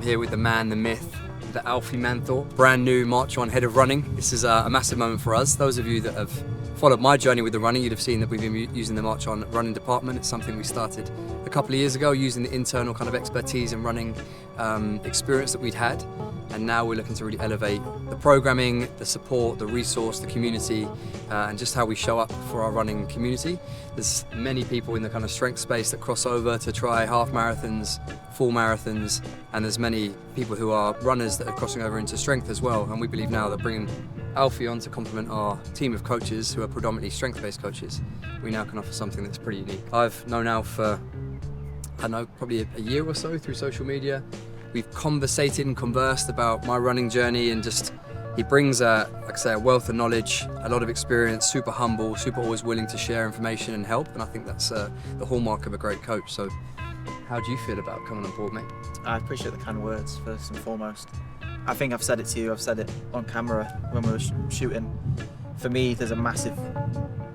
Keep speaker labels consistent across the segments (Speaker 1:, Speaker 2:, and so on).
Speaker 1: I'm here with the man, the myth, the Alfie Manthorpe, brand new March On head of running. This is a massive moment for us. Those of you that have followed my journey with the running, you'd have seen that we've been using the MARCHON Running Department. It's something we started a couple of years ago, using the internal kind of expertise and running experience that we'd had. And now we're looking to really elevate the programming, the support, the resource, the community, and just how we show up for our running community. There's many people in the kind of strength space that cross over to try half marathons, full marathons, and there's many people who are runners that are crossing over into strength as well. And we believe now that bringing Alfie on to complement our team of coaches who are predominantly strength-based coaches, we now can offer something that's pretty unique. I've known Alf for, I don't know, probably a year or so through social media. We've conversated and conversed about my running journey, and just he brings like I say, a wealth of knowledge, a lot of experience, super humble, super always willing to share information and help, and I think that's the hallmark of a great coach. So how do you feel about coming on board, mate?
Speaker 2: I appreciate the kind words, first and foremost. I think I've said it to you, I've said it on camera when we were shooting. For me, there's a massive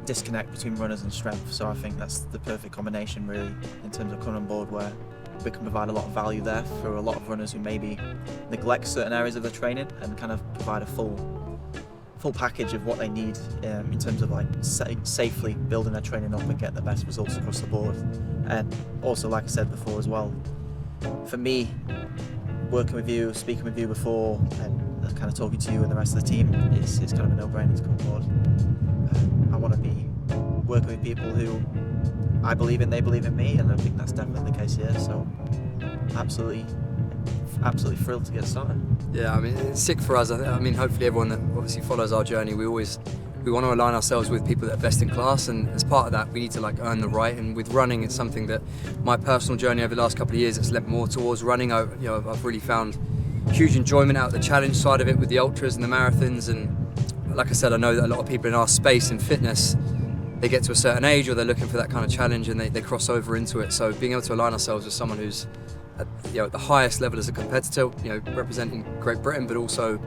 Speaker 2: disconnect between runners and strength, so I think that's the perfect combination really in terms of coming on board, where we can provide a lot of value there for a lot of runners who maybe neglect certain areas of their training, and kind of provide a full package of what they need in terms of like safely building their training up and getting the best results across the board. And also, like I said before as well, for me, working with you, speaking with you before, and kind of talking to you and the rest of the team is kind of a no-brainer to come on board. I want to be working with people who I believe in, they believe in me, and I think that's definitely the case here. So absolutely thrilled to get started.
Speaker 1: Yeah, I mean, it's sick for us. I mean, hopefully everyone that obviously follows our journey, we want to align ourselves with people that are best in class, and as part of that, we need to like earn the right. And with running, it's something that my personal journey over the last couple of years, it's led more towards running. I've really found huge enjoyment out of the challenge side of it with the ultras and the marathons. And like I said, I know that a lot of people in our space in fitness, they get to a certain age or they're looking for that kind of challenge, and they cross over into it. So being able to align ourselves with someone who's at the highest level as a competitor, representing Great Britain, but also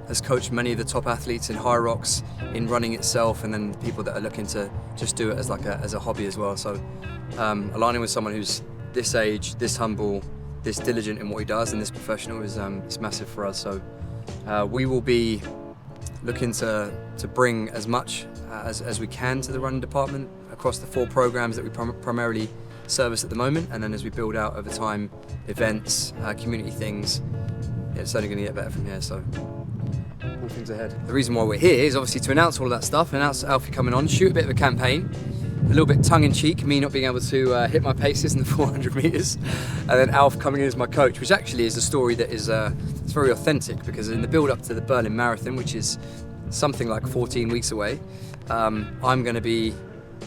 Speaker 1: has coached many of the top athletes in high rocks, in running itself, and then people that are looking to just do it as as a hobby as well. So aligning with someone who's this age, this humble, this diligent in what he does, and this professional is massive for us. So we will be looking to bring as much as we can to the running department across the 4 programs that we primarily service at the moment, and then as we build out over time, events, community things, it's only going to get better from here. So all things ahead. The reason why we're here is obviously to announce all of that stuff, announce Alfie coming on, shoot a bit of a campaign, a little bit tongue-in-cheek, me not being able to hit my paces in the 400 metres, and then Alf coming in as my coach, which actually is a story that is it's very authentic, because in the build-up to the Berlin Marathon, which is something like 14 weeks away, I'm going to be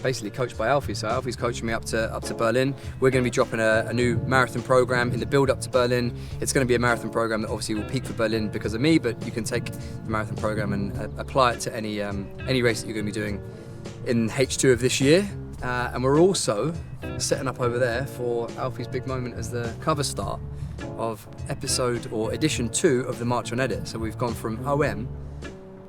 Speaker 1: basically coached by Alfie. So Alfie's coaching me up to Berlin. We're going to be dropping a new marathon program in the build up to Berlin. It's going to be a marathon program that obviously will peak for Berlin because of me, but you can take the marathon program and apply it to any race that you're going to be doing in H2 of this year. And we're also setting up over there for Alfie's big moment as the cover star of episode or edition 2 of the March On Edit. So we've gone from OM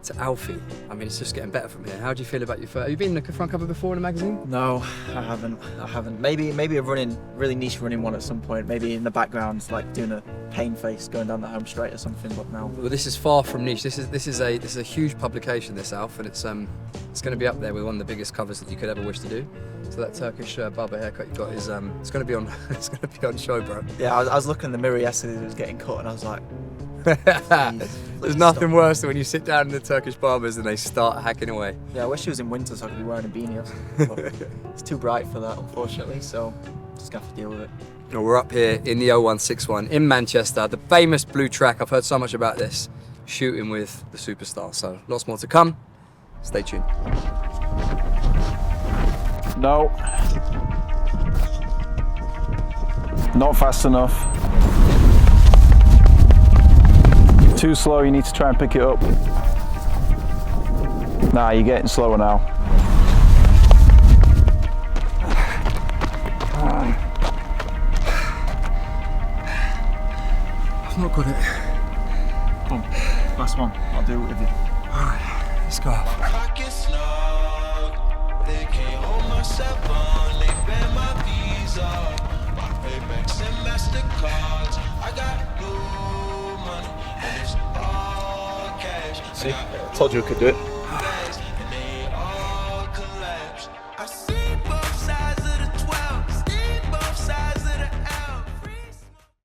Speaker 1: to Alfie. I mean, it's just getting better from here. How do you feel about your first? Have you been in the front cover before in a magazine?
Speaker 2: No, I haven't. Maybe a really niche running one at some point. Maybe in the background, like doing a pain face going down the home straight or something. But no. Well,
Speaker 1: this is far from niche. This is a huge publication, this Alf, and it's going to be up there with one of the biggest covers that you could ever wish to do. So that Turkish barber haircut you got is it's going to be on it's going to be on show, bro.
Speaker 2: Yeah, I was looking in the mirror yesterday. It was getting cut, and I was like,
Speaker 1: There's nothing worse than when you sit down in the Turkish barbers and they start hacking away.
Speaker 2: Yeah, I wish it was in winter so I could be wearing a beanie. But it's too bright for that, unfortunately, so just have to deal with it.
Speaker 1: Well, we're up here in the 0161 in Manchester, the famous blue track. I've heard so much about this, shooting with the superstar. So lots more to come. Stay tuned.
Speaker 3: No. Not fast enough. Too slow, you need to try and pick it up. Nah, you're getting slower now.
Speaker 1: I've not got it.
Speaker 2: Come on, last one. I'll do it with you.
Speaker 1: Alright, let's go.
Speaker 4: My Amex and MasterCards. I got blue See, I told you I could do it.